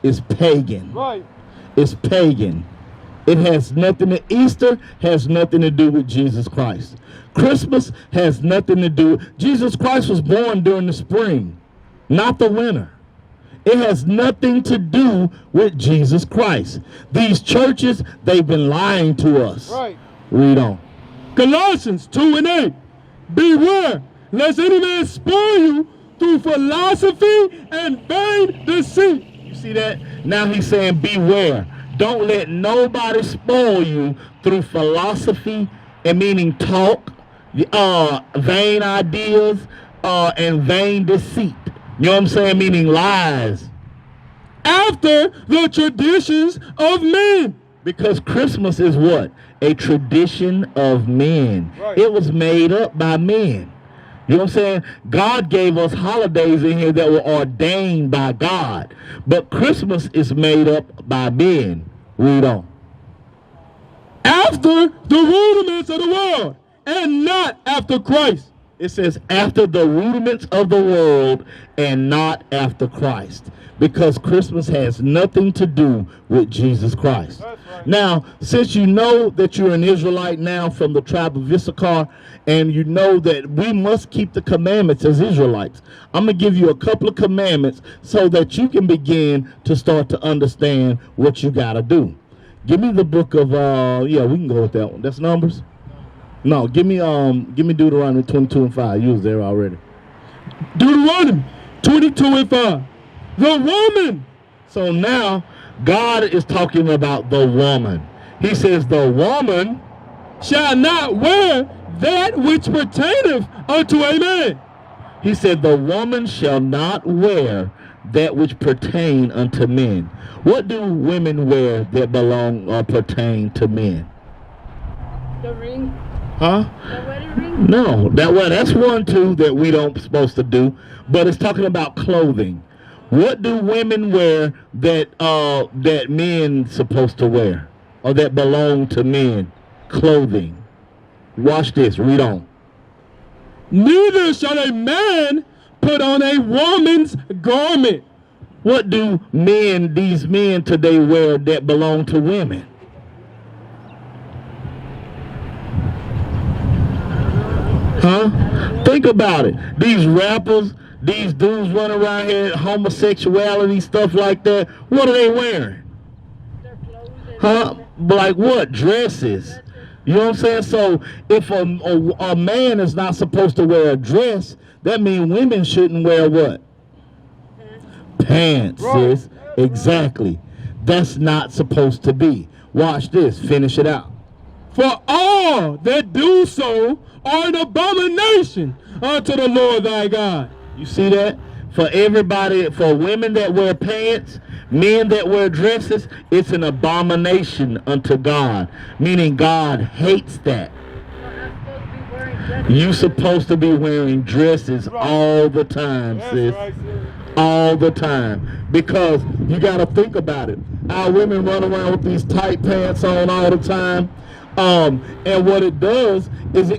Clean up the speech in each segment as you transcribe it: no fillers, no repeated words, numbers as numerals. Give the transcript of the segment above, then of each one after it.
is pagan. Right. It's pagan. It has nothing to, Easter has nothing to do with Jesus Christ. Christmas has nothing to do, Jesus Christ was born during the spring, not the winter. It has nothing to do with Jesus Christ. These churches, they've been lying to us. Right. Read on. Colossians 2:8. Beware, lest any man spoil you through philosophy and vain deceit. You see that? Now he's saying beware. Don't let nobody spoil you through philosophy, and meaning talk, vain ideas, and vain deceit. You know what I'm saying? Meaning lies. After the traditions of men. Because Christmas is what? A tradition of men. Right. It was made up by men. You know what I'm saying? God gave us holidays in here that were ordained by God. But Christmas is made up by men. Read on. After the rudiments of the world, and not after Christ. It says after the rudiments of the world and not after Christ. Because Christmas has nothing to do with Jesus Christ. That's right. Now, since you know that you're an Israelite now from the tribe of Issachar, and you know that we must keep the commandments as Israelites, I'm going to give you a couple of commandments so that you can begin to start to understand what you got to do. Give me the book of, yeah, we can go with that one. That's Numbers? No, give me Deuteronomy 22:5. You was there already. Deuteronomy 22:5. The woman. So now God is talking about the woman. He says the woman shall not wear that which pertaineth unto a man. He said the woman shall not wear that which pertain unto men. What do women wear that belong or pertain to men? The ring. Huh? The wedding ring? No, that's one too that we don't supposed to do. But it's talking about clothing. What do women wear that men supposed to wear, or that belong to men? Clothing. Watch this. Read on. Neither shall a man put on a woman's garment. What do these men today wear that belong to women? Huh? Think about it. These rappers, these dudes running around here, homosexuality, stuff like that, what are they wearing? Huh? Like what? Dresses. You know what I'm saying? So if a man is not supposed to wear a dress, that means women shouldn't wear what? Pants, sis. Exactly. That's not supposed to be. Watch this. Finish it out. For all that do so are an abomination unto the Lord thy God. You see that? For everybody, for women that wear pants, men that wear dresses, it's an abomination unto God. Meaning God hates that. You're supposed to be wearing dresses all the time, sis. All the time. Because you got to think about it. Our women run around with these tight pants on all the time. And what it does is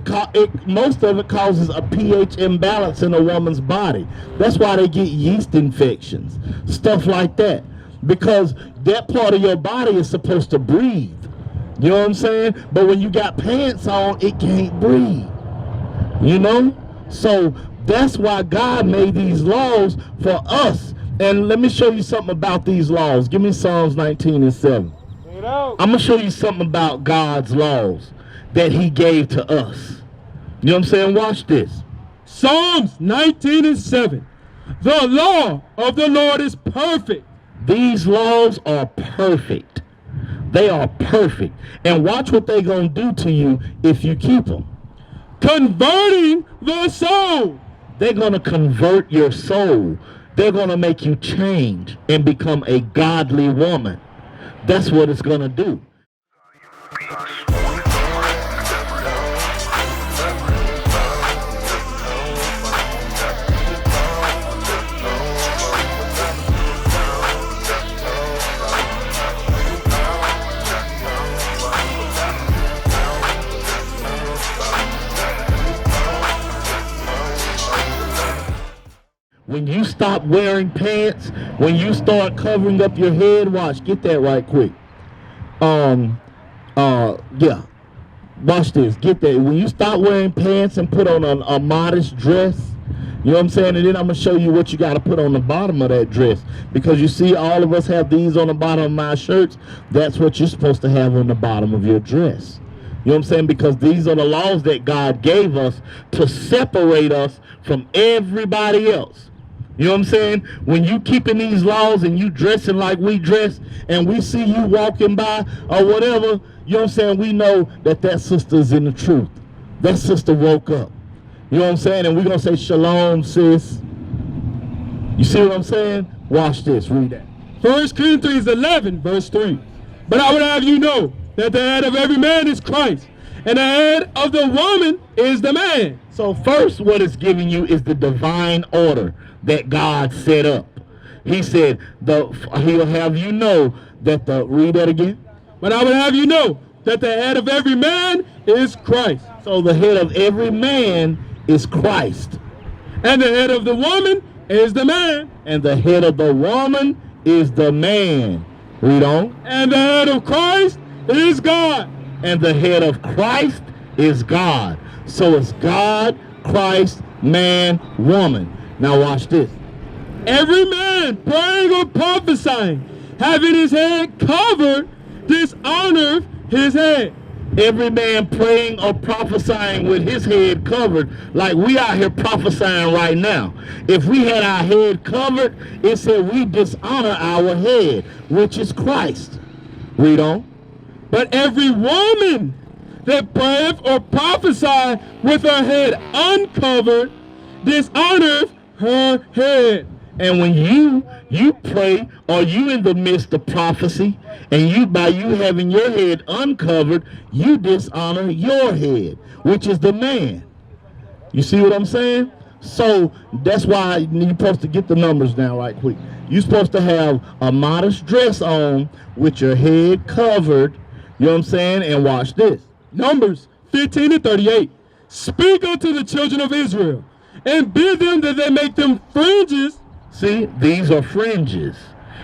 most of it causes a pH imbalance in a woman's body. That's why they get yeast infections, stuff like that. Because that part of your body is supposed to breathe. You know what I'm saying? But when you got pants on, it can't breathe. You know? So that's why God made these laws for us. And let me show you something about these laws. Give me Psalms 19:7. I'm going to show you something about God's laws that he gave to us. You know what I'm saying? Watch this. Psalms 19:7. The law of the Lord is perfect. These laws are perfect. They are perfect. And watch what they're going to do to you if you keep them. Converting the soul. They're going to convert your soul. They're going to make you change and become a godly woman. That's what it's going to do. when you stop wearing pants, when you start covering up your head, watch, get that right quick. Yeah. Watch this, get that. When you stop wearing pants and put on a modest dress, you know what I'm saying? And then I'm going to show you what you got to put on the bottom of that dress. Because you see, all of us have these on the bottom of my shirts. That's what you're supposed to have on the bottom of your dress. You know what I'm saying? Because these are the laws that God gave us to separate us from everybody else. You know what I'm saying? When you keeping these laws and you dressing like we dress and we see you walking by or whatever, you know what I'm saying? We know that that sister's in the truth. That sister woke up. You know what I'm saying? And we're going to say, shalom, sis. You see what I'm saying? Watch this. Read that. 1 Corinthians 11, verse 3. But I would have you know that the head of every man is Christ, and the head of the woman is the man. So first, what it's giving you is the divine order that God set up. He said, he'll have you know that read that again. But I would have you know that the head of every man is Christ. So the head of every man is Christ. And the head of the woman is the man. And the head of the woman is the man. Read on. And the head of Christ is God. And the head of Christ is God. So it's God, Christ, man, woman. Now watch this. Every man praying or prophesying, having his head covered, dishonor his head. Every man praying or prophesying with his head covered, like we out here prophesying right now. If we had our head covered, it said we dishonor our head, which is Christ. Read on. But every woman that prayeth or prophesieth with her head uncovered, dishonoreth her head. And when you pray, or you in the midst of prophecy, and by you having your head uncovered, you dishonor your head, which is the man. You see what I'm saying? So that's why you're supposed to get the numbers down right quick. You're supposed to have a modest dress on with your head covered. You know what I'm saying? And watch this. Numbers 15 and 38. Speak unto the children of Israel, and bid them that they make them fringes. See, these are fringes.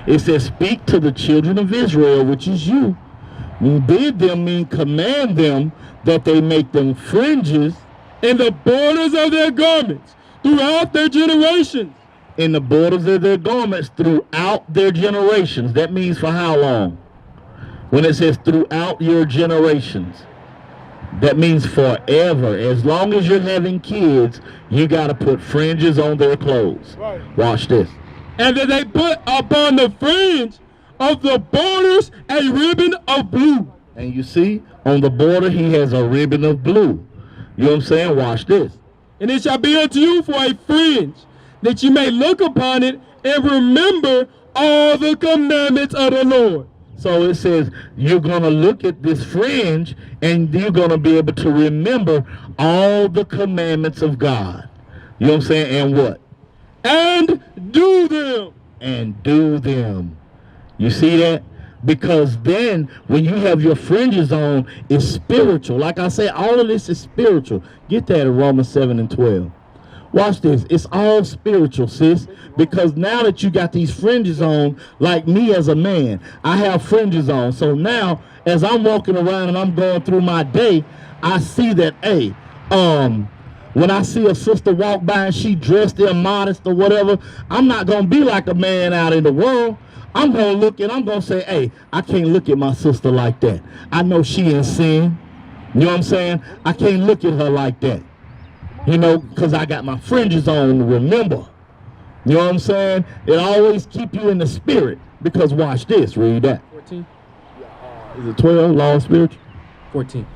It says, speak to the children of Israel, which is you. Bid them mean command them that they make them fringes in the borders of their garments throughout their generations. In the borders of their garments throughout their generations. That means for how long? When it says throughout your generations, that means forever. As long as you're having kids, you got to put fringes on their clothes. Right. Watch this. And that they put upon the fringe of the borders a ribbon of blue. And you see, on the border he has a ribbon of blue. You know what I'm saying? Watch this. And it shall be unto you for a fringe, that you may look upon it and remember all the commandments of the Lord. So it says you're going to look at this fringe and you're going to be able to remember all the commandments of God. You know what I'm saying? And what? And do them. And do them. You see that? Because then when you have your fringes on, it's spiritual. Like I said, all of this is spiritual. Get that in Romans 7 and 12. Watch this. It's all spiritual, sis. Because now that you got these fringes on, like me as a man, I have fringes on. So now, as I'm walking around and I'm going through my day, I see that, hey, when I see a sister walk by and she dressed immodest or whatever, I'm not going to be like a man out in the world. I'm going to look and I'm going to say, hey, I can't look at my sister like that. I know she in sin. You know what I'm saying? I can't look at her like that. You know, because I got my fringes on to remember. You know what I'm saying? It always keep you in the spirit. Because watch this. Read that. 14. Is it 12? Law and spiritual? 14.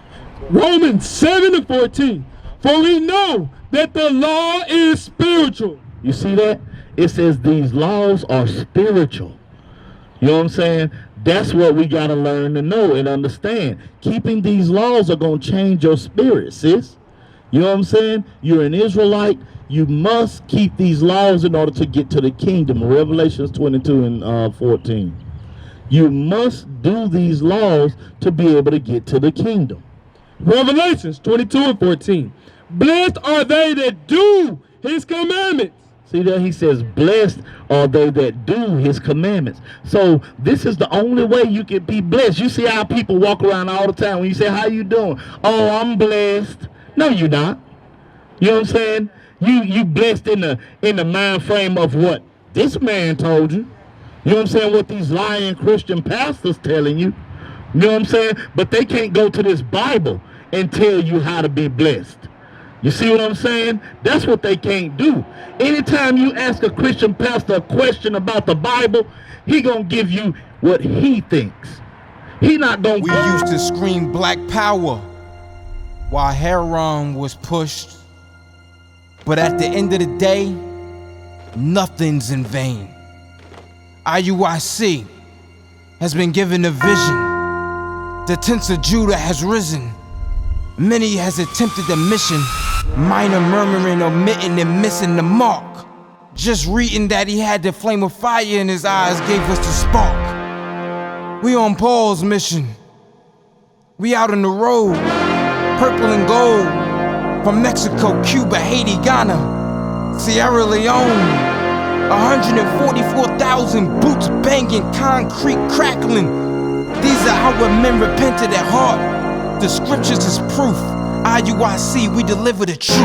Romans 7 and 14. For we know that the law is spiritual. You see that? It says these laws are spiritual. You know what I'm saying? That's what we got to learn to know and understand. Keeping these laws are going to change your spirit, sis. You know what I'm saying? You're an Israelite. You must keep these laws in order to get to the kingdom. Revelations 22 and 14. You must do these laws to be able to get to the kingdom. Revelations 22 and 14. Blessed are they that do his commandments. See there, he says, blessed are they that do his commandments. So this is the only way you can be blessed. You see how people walk around all the time. When you say, how you doing? Oh, I'm blessed. No, you're not. You know what I'm saying? You blessed in the mind frame of what this man told you. You know what I'm saying? What these lying Christian pastors telling you. You know what I'm saying? But they can't go to this Bible and tell you how to be blessed. You see what I'm saying? That's what they can't do. Anytime you ask a Christian pastor a question about the Bible, he gonna give you what he thinks. He not gonna. We used to scream black power while heroin was pushed. But at the end of the day, nothing's in vain. IUIC has been given a vision. The tents of Judah has risen. Many has attempted the mission, minor murmuring, omitting, and missing the mark. Just reading that he had the flame of fire in his eyes gave us the spark. We on Paul's mission. We out on the road, purple and gold, from Mexico, Cuba, Haiti, Ghana, Sierra Leone. 144,000 boots banging, concrete crackling. These are our men repented at heart. The scriptures is proof. IUIC, we deliver the truth.